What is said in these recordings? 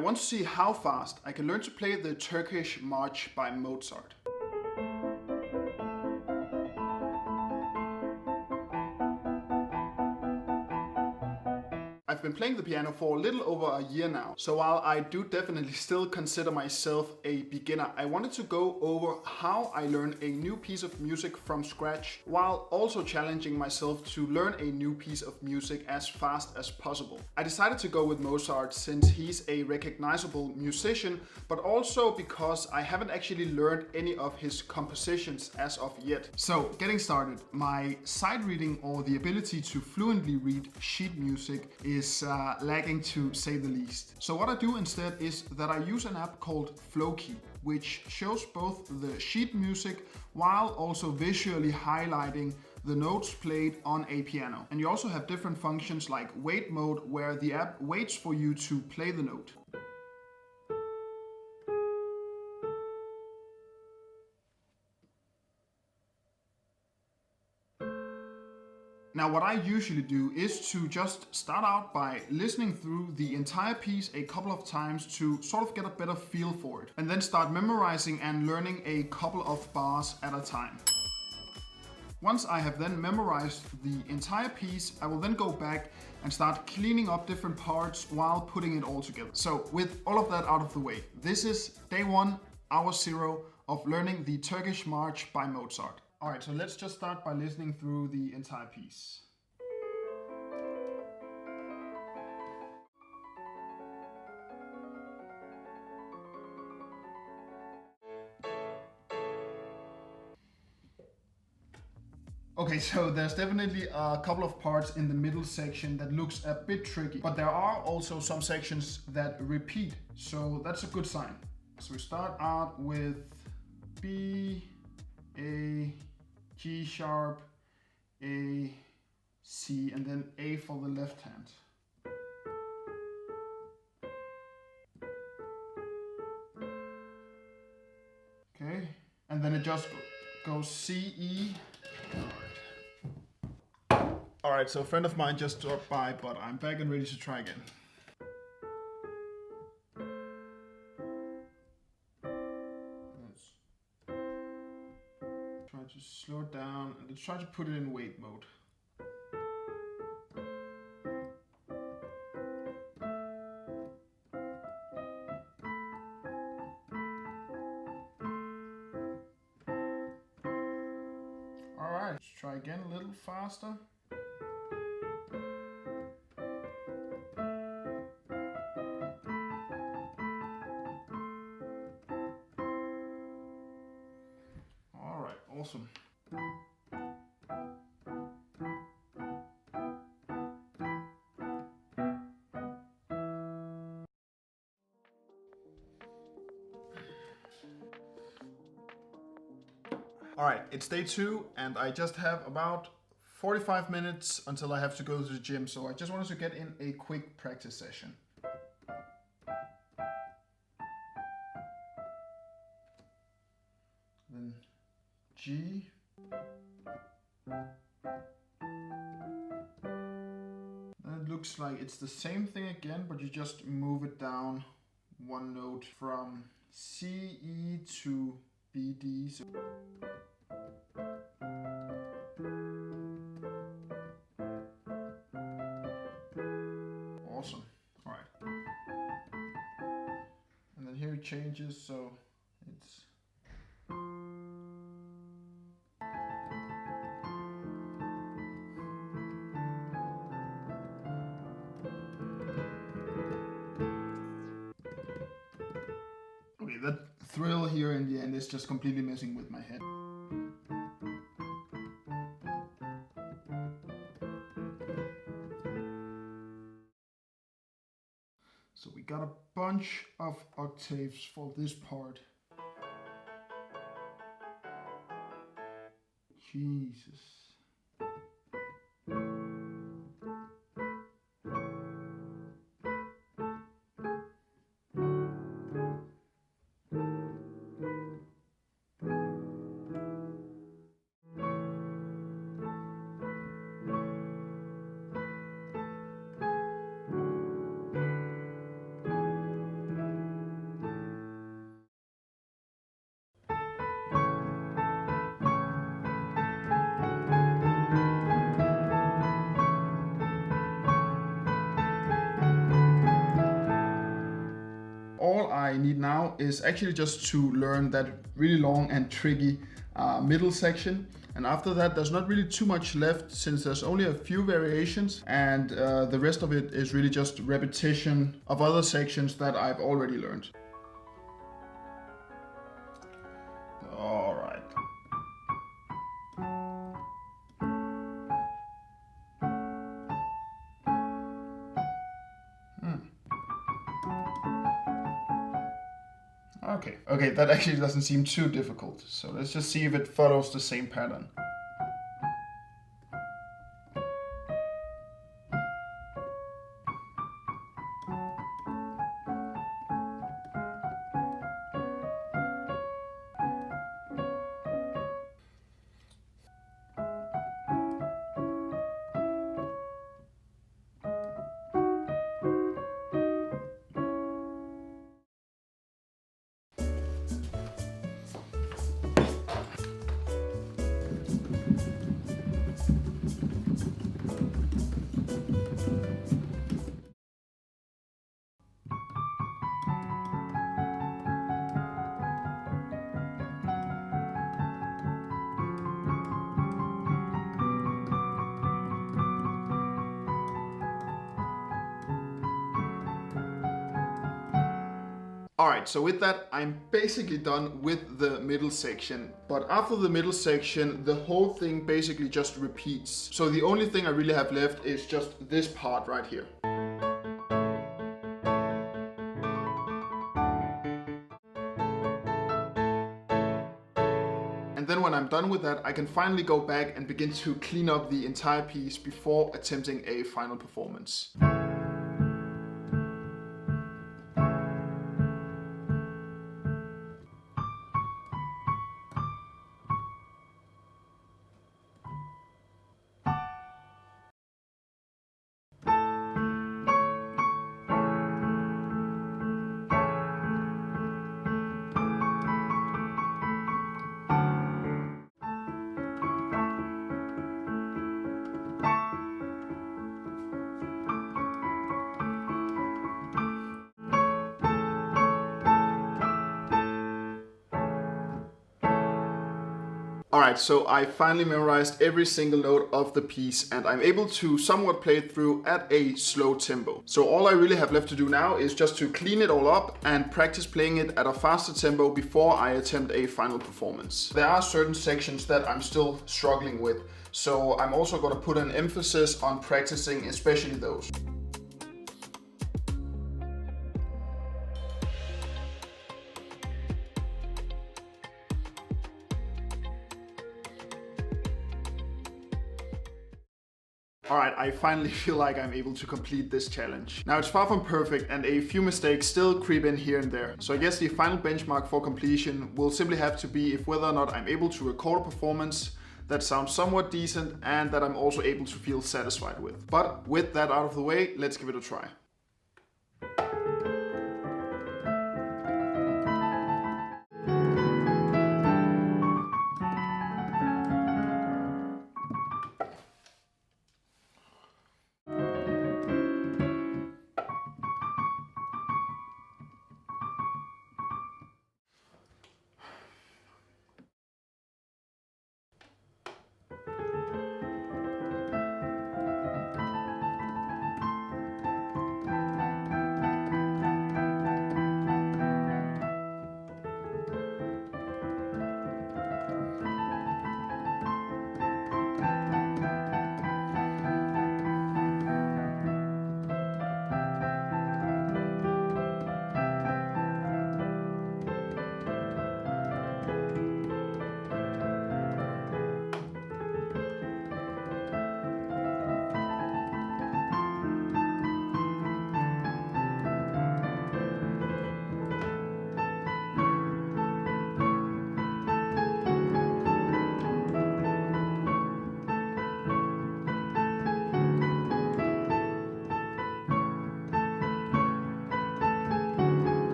want to see how fast I can learn to play the Turkish March by Mozart. I've been playing the piano for a little over a year now, so while I do definitely still consider myself a beginner, I wanted to go over how I learn a new piece of music from scratch, while also challenging myself to learn a new piece of music as fast as possible. I decided to go with Mozart since he's a recognizable musician, but also because I haven't actually learned any of his compositions as of yet. So getting started, my sight reading, or the ability to fluently read sheet music, is lagging to say the least. So what I do instead is that I use an app called Flowkey, which shows both the sheet music while also visually highlighting the notes played on a piano. And you also have different functions like wait mode, where the app waits for you to play the note. Now what I usually do is to just start out by listening through the entire piece a couple of times to sort of get a better feel for it, and then start memorizing and learning a couple of bars at a time. Once I have then memorized the entire piece, I will then go back and start cleaning up different parts while putting it all together. So with all of that out of the way, this is day 1, hour 0 of learning the Turkish March by Mozart. Alright, so let's just start by listening through the entire piece. Okay, so there's definitely a couple of parts in the middle section that looks a bit tricky, but there are also some sections that repeat, so that's a good sign. So we start out with B, A, G sharp, A, C, and then A for the left hand. Okay, and then it just goes C, E. Alright, so a friend of mine just dropped by, but I'm back and ready to try again. Try to slow it down and let's try to put it in wait mode. Alright, let's try again a little faster. Alright, awesome. Alright, it's day 2 and I just have about 45 minutes until I have to go to the gym, so I just wanted to get in a quick practice session. Then G. Then it looks like it's the same thing again, but you just move it down one note from C, E to B, D. So awesome. All right. And then here it changes, so it's okay, that thrill here in the end is just completely messing with my head. So we got a bunch of octaves for this part. Jesus. all I need now is actually just to learn that really long and tricky middle section. And after that, there's not really too much left since there's only a few variations, and the rest of it is really just repetition of other sections that I've already learned. All right. Okay, that actually doesn't seem too difficult. So let's just see if it follows the same pattern. Alright, so with that, I'm basically done with the middle section. But after the middle section, the whole thing basically just repeats. So the only thing I really have left is just this part right here. And then when I'm done with that, I can finally go back and begin to clean up the entire piece before attempting a final performance. Alright, so I finally memorized every single note of the piece and I'm able to somewhat play it through at a slow tempo. So all I really have left to do now is just to clean it all up and practice playing it at a faster tempo before I attempt a final performance. There are certain sections that I'm still struggling with, so I'm also going to put an emphasis on practicing especially those. Alright, I finally feel like I'm able to complete this challenge. Now it's far from perfect and a few mistakes still creep in here and there. So I guess the final benchmark for completion will simply have to be if whether or not I'm able to record a performance that sounds somewhat decent and that I'm also able to feel satisfied with. But with that out of the way, let's give it a try.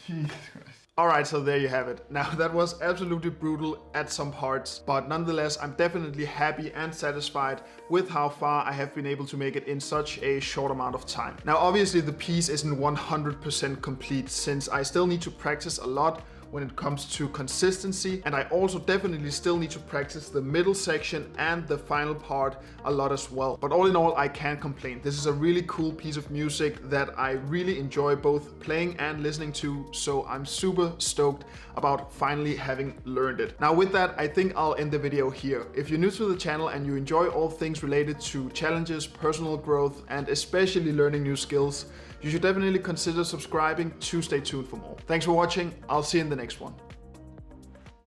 Jesus Christ. Alright, so there you have it. Now that was absolutely brutal at some parts, but nonetheless I'm definitely happy and satisfied with how far I have been able to make it in such a short amount of time. Now obviously the piece isn't 100% complete since I still need to practice a lot when it comes to consistency, and I also definitely still need to practice the middle section and the final part a lot as well. But all in all, I can't complain. This is a really cool piece of music that I really enjoy both playing and listening to, so I'm super stoked about finally having learned it. Now with that, I think I'll end the video here. If you're new to the channel and you enjoy all things related to challenges, personal growth, and especially learning new skills, you should definitely consider subscribing to stay tuned for more. Thanks for watching. I'll see you in the next one.